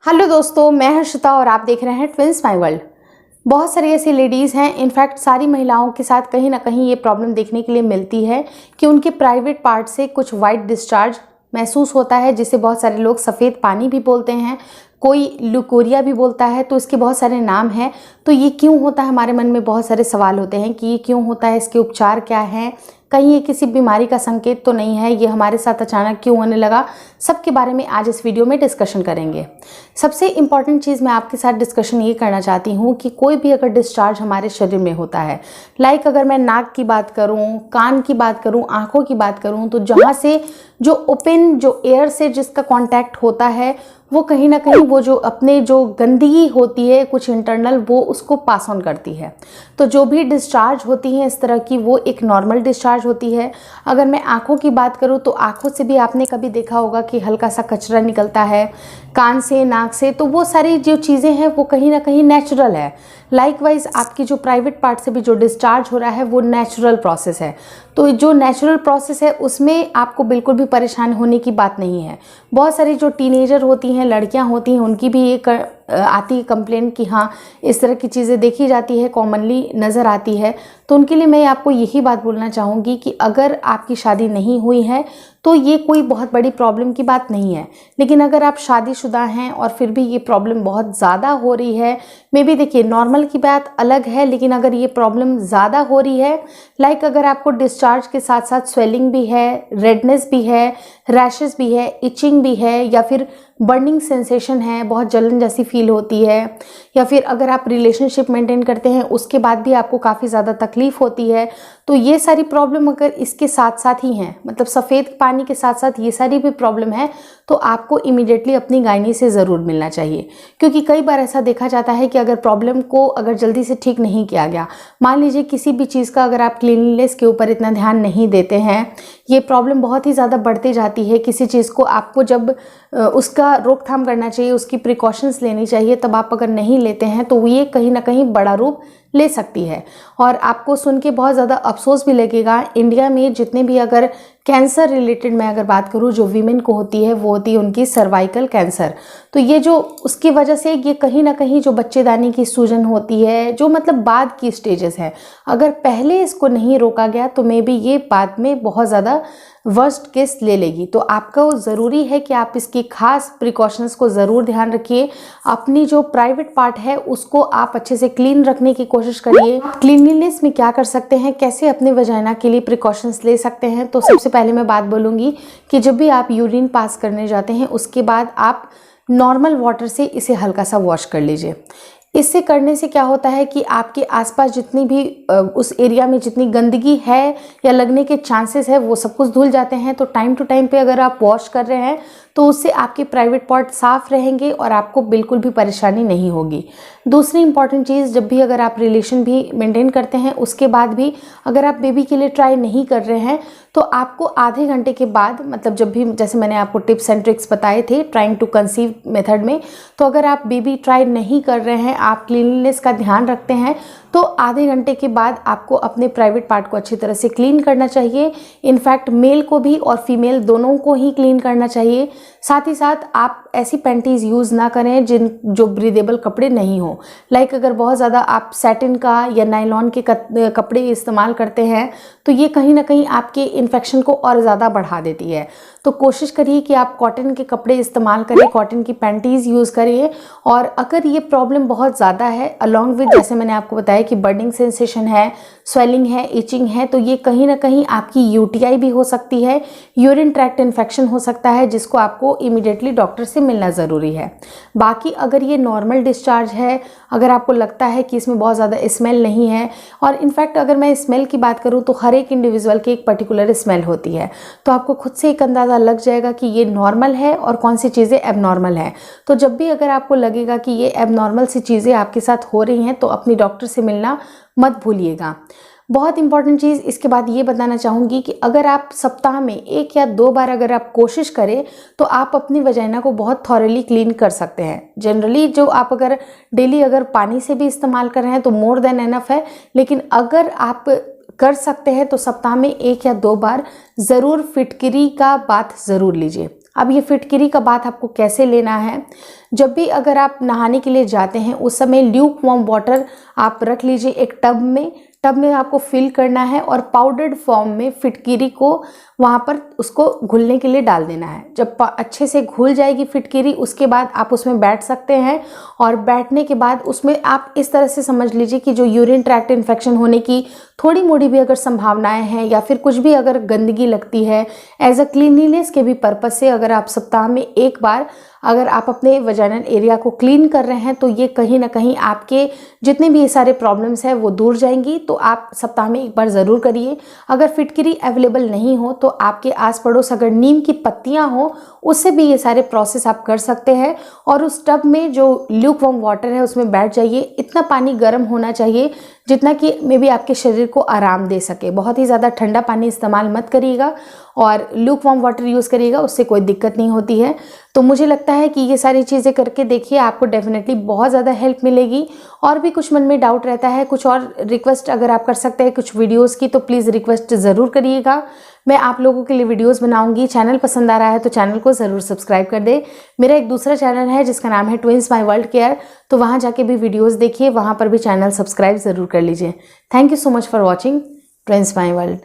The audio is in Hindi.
हेलो दोस्तों, मैं हर्षिता और आप देख रहे हैं ट्विंस माय वर्ल्ड। बहुत सारी ऐसी लेडीज़ हैं, इनफैक्ट सारी महिलाओं के साथ कहीं ना कहीं ये प्रॉब्लम देखने के लिए मिलती है कि उनके प्राइवेट पार्ट से कुछ वाइट डिस्चार्ज महसूस होता है, जिसे बहुत सारे लोग सफ़ेद पानी भी बोलते हैं, कोई लुकोरिया भी बोलता है। तो इसके बहुत सारे नाम हैं। तो ये क्यों होता है, हमारे मन में बहुत सारे सवाल होते हैं कि ये क्यों होता है, इसके उपचार क्या हैं, कहीं ये किसी बीमारी का संकेत तो नहीं है, ये हमारे साथ अचानक क्यों होने लगा। सबके बारे में आज इस वीडियो में डिस्कशन करेंगे। सबसे इम्पॉर्टेंट चीज़ मैं आपके साथ डिस्कशन ये करना चाहती हूँ कि कोई भी अगर डिस्चार्ज हमारे शरीर में होता है, लाइक अगर मैं नाक की बात करूँ, कान की बात करूँ, आँखों की बात करूँ, तो जहाँ से जो ओपन जो एयर से जिसका कांटेक्ट होता है वो कहीं ना कहीं वो जो अपने जो गंदगी होती है कुछ इंटरनल, वो उसको पास ऑन करती है। तो जो भी डिस्चार्ज होती है इस तरह की, वो एक नॉर्मल डिस्चार्ज होती है। अगर मैं आँखों की बात करूँ तो आँखों से भी आपने कभी देखा होगा कि हल्का सा कचरा निकलता है, कान से, नाक से, तो वो सारी जो चीज़ें हैं वो कहीं ना कहीं नेचुरल है। लाइकवाइज आपकी जो प्राइवेट पार्ट से भी जो डिस्चार्ज हो रहा है वो नेचुरल प्रोसेस है। तो जो नेचुरल प्रोसेस है उसमें आपको बिल्कुल भी परेशान होने की बात नहीं है। बहुत सारी जो टीनेजर होती हैं, लड़कियां होती हैं, उनकी भी एक आती है कंप्लेंट कि हाँ इस तरह की चीज़ें देखी जाती है, कॉमनली नज़र आती है। तो उनके लिए मैं आपको यही बात बोलना चाहूँगी कि अगर आपकी शादी नहीं हुई है तो ये कोई बहुत बड़ी प्रॉब्लम की बात नहीं है। लेकिन अगर आप शादीशुदा हैं और फिर भी ये प्रॉब्लम बहुत ज़्यादा हो रही है, मे बी देखिए नॉर्मल की बात अलग है, लेकिन अगर ये प्रॉब्लम ज़्यादा हो रही है, लाइक अगर आपको डिस्चार्ज के साथ साथ स्वेलिंग भी है, रेडनेस भी है, रैशेस भी है, इचिंग भी है, या फिर बर्निंग सेंसेशन है, बहुत जलन जैसी फील होती है, या फिर अगर आप रिलेशनशिप मेंटेन करते हैं उसके बाद भी आपको काफ़ी ज़्यादा तकलीफ़ होती है, तो ये सारी प्रॉब्लम अगर इसके साथ साथ ही हैं, मतलब सफ़ेद पानी के साथ साथ ये सारी भी प्रॉब्लम है, तो आपको इमीडिएटली अपनी गायनी से ज़रूर मिलना चाहिए। क्योंकि कई बार ऐसा देखा जाता है कि अगर प्रॉब्लम को अगर जल्दी से ठीक नहीं किया गया, मान लीजिए किसी भी चीज़ का अगर आप क्लीनलीनेस के ऊपर इतना ध्यान नहीं देते हैं, ये प्रॉब्लम बहुत ही ज़्यादा बढ़ती जाती है। किसी चीज़ को आपको जब उसका रोकथाम करना चाहिए, उसकी प्रिकॉशंस लेनी चाहिए, तब आप अगर नहीं लेते हैं तो ये कहीं ना कहीं बड़ा रूप ले सकती है। और आपको सुन के बहुत ज़्यादा अफसोस भी लगेगा, इंडिया में जितने भी अगर कैंसर रिलेटेड मैं अगर बात करूँ जो वीमेन को होती है, वो होती है उनकी सर्वाइकल कैंसर। तो ये जो उसकी वजह से ये कहीं ना कहीं जो बच्चेदानी की सूजन होती है, जो मतलब बाद की स्टेजेस है, अगर पहले इसको नहीं रोका गया तो मे बी ये बाद में बहुत ज़्यादा वर्स्ट केस ले लेगी। तो आपको ज़रूरी है कि आप इसकी खास प्रिकॉशंस को ज़रूर ध्यान रखिए। अपनी जो प्राइवेट पार्ट है उसको आप अच्छे से क्लीन रखने की कोशिश करिए। क्लीनलीनेस में क्या कर सकते हैं, कैसे अपने वजाइना के लिए प्रिकॉशंस ले सकते हैं, तो सबसे पहले मैं बात बोलूँगी कि जब भी आप यूरिन पास करने जाते हैं उसके बाद आप नॉर्मल वाटर से इसे हल्का सा वॉश कर लीजिए। इससे करने से क्या होता है कि आपके आसपास जितनी भी उस एरिया में जितनी गंदगी है या लगने के चांसेस है वो सब कुछ धुल जाते हैं। तो टाइम टू टाइम पे अगर आप वॉश कर रहे हैं तो उससे आपके प्राइवेट पार्ट साफ रहेंगे और आपको बिल्कुल भी परेशानी नहीं होगी। दूसरी इंपॉर्टेंट चीज़, जब भी अगर आप रिलेशन भी मेंटेन करते हैं उसके बाद भी अगर आप बेबी के लिए ट्राई नहीं कर रहे हैं तो आपको आधे घंटे के बाद, मतलब जब भी, जैसे मैंने आपको टिप्स एंड ट्रिक्स बताए थे ट्राइंग टू कंसीव मेथड में, तो अगर आप बेबी ट्राई नहीं कर रहे हैं, आप क्लीनलीनेस का ध्यान रखते हैं, तो आधे घंटे के बाद आपको अपने प्राइवेट पार्ट को अच्छी तरह से क्लीन करना चाहिए। इनफैक्ट मेल को भी और फीमेल दोनों को ही क्लीन करना चाहिए। साथ ही साथ आप ऐसी पैंटीज यूज़ ना करें जो ब्रीदेबल कपड़े नहीं हो। लाइक अगर बहुत ज़्यादा आप सैटिन का या नायलॉन के कपड़े इस्तेमाल करते हैं तो ये कहीं ना कहीं आपके इन्फेक्शन को और ज़्यादा बढ़ा देती है। तो कोशिश करिए कि आप कॉटन के कपड़े इस्तेमाल करें, कॉटन की पैंटीज़ यूज़ करिए। और अगर ये प्रॉब्लम बहुत ज़्यादा है, अलॉन्ग विद जैसे मैंने आपको बताया कि बर्निंग सेंसेशन है, स्वेलिंग है, इचिंग है, तो ये कहीं ना कहीं आपकी यूटीआई भी हो सकती है, यूरिन ट्रैक्ट इन्फेक्शन हो सकता है, जिसको आपको इमीडिएटली डॉक्टर से मिलना ज़रूरी है। बाकी अगर ये नॉर्मल डिस्चार्ज है, अगर आपको लगता है कि इसमें बहुत ज़्यादा स्मेल नहीं है, और इनफैक्ट अगर मैं स्मेल की बात करूँ तो हर एक इंडिविजुअल की एक पर्टिकुलर स्मेल होती है, तो आपको खुद से एक अंदाज़ा लग जाएगा कि ये नॉर्मल है और कौन सी चीज़ें एबनॉर्मल है। तो जब भी अगर आपको लगेगा कि ये एबनॉर्मल सी चीज़ें आपके साथ हो रही हैं तो अपनी डॉक्टर से मिलना मत भूलिएगा। बहुत इंपॉर्टेंट चीज़ इसके बाद ये बताना चाहूँगी कि अगर आप सप्ताह में 1 या 2 बार अगर आप कोशिश करें तो आप अपनी वजाइना को बहुत थॉरली क्लीन कर सकते हैं। जनरली जो आप अगर डेली अगर पानी से भी इस्तेमाल कर रहे हैं तो मोर देन एनफ है, लेकिन अगर आप कर सकते हैं तो सप्ताह में 1 या 2 बार ज़रूर फिटकरी का बाथ ज़रूर लीजिए। अब ये फिटकरी का बाथ आपको कैसे लेना है, जब भी अगर आप नहाने के लिए जाते हैं उस समय ल्यूक वार्म वाटर आप रख लीजिए एक टब में आपको फिल करना है और पाउडर्ड फॉर्म में फिटकिरी को वहाँ पर उसको घुलने के लिए डाल देना है। जब अच्छे से घुल जाएगी फिटकिरी उसके बाद आप उसमें बैठ सकते हैं और बैठने के बाद उसमें आप इस तरह से समझ लीजिए कि जो यूरिन ट्रैक्ट इन्फेक्शन होने की थोड़ी मोड़ी भी अगर संभावनाएं हैं या फिर कुछ भी अगर गंदगी लगती है, एज अ क्लीनलीनेस के भी पर्पज से अगर आप सप्ताह में एक बार अगर आप अपने वजाइनल एरिया को क्लीन कर रहे हैं तो ये कहीं ना कहीं आपके जितने भी ये सारे प्रॉब्लम्स हैं वो दूर जाएंगी। तो आप सप्ताह में एक बार ज़रूर करिए। अगर फिटकिरी अवेलेबल नहीं हो तो आपके आस पड़ोस अगर नीम की पत्तियां हो उससे भी ये सारे प्रोसेस आप कर सकते हैं और उस टब में जो ल्यूक वार्म वाटर है उसमें बैठ जाइए। इतना पानी गर्म होना चाहिए जितना कि मे बी आपके शरीर को आराम दे सके। बहुत ही ज़्यादा ठंडा पानी इस्तेमाल मत करिएगा और ल्यूक वार्म वाटर यूज़ करिएगा, उससे कोई दिक्कत नहीं होती है। तो मुझे लगता है कि ये सारी चीज़ें करके देखिए, आपको डेफिनेटली बहुत ज़्यादा हेल्प मिलेगी। और भी कुछ मन में डाउट रहता है, कुछ और रिक्वेस्ट अगर आप कर सकते हैं कुछ वीडियोज़ की तो प्लीज़ रिक्वेस्ट ज़रूर करिएगा। मैं आप लोगों के लिए वीडियोस बनाऊंगी। चैनल पसंद आ रहा है तो चैनल को ज़रूर सब्सक्राइब कर दे। मेरा एक दूसरा चैनल है जिसका नाम है ट्विंस माय वर्ल्ड केयर, तो वहाँ जाके भी वीडियोस देखिए, वहाँ पर भी चैनल सब्सक्राइब ज़रूर कर लीजिए। Thank you so much for watching twins my world.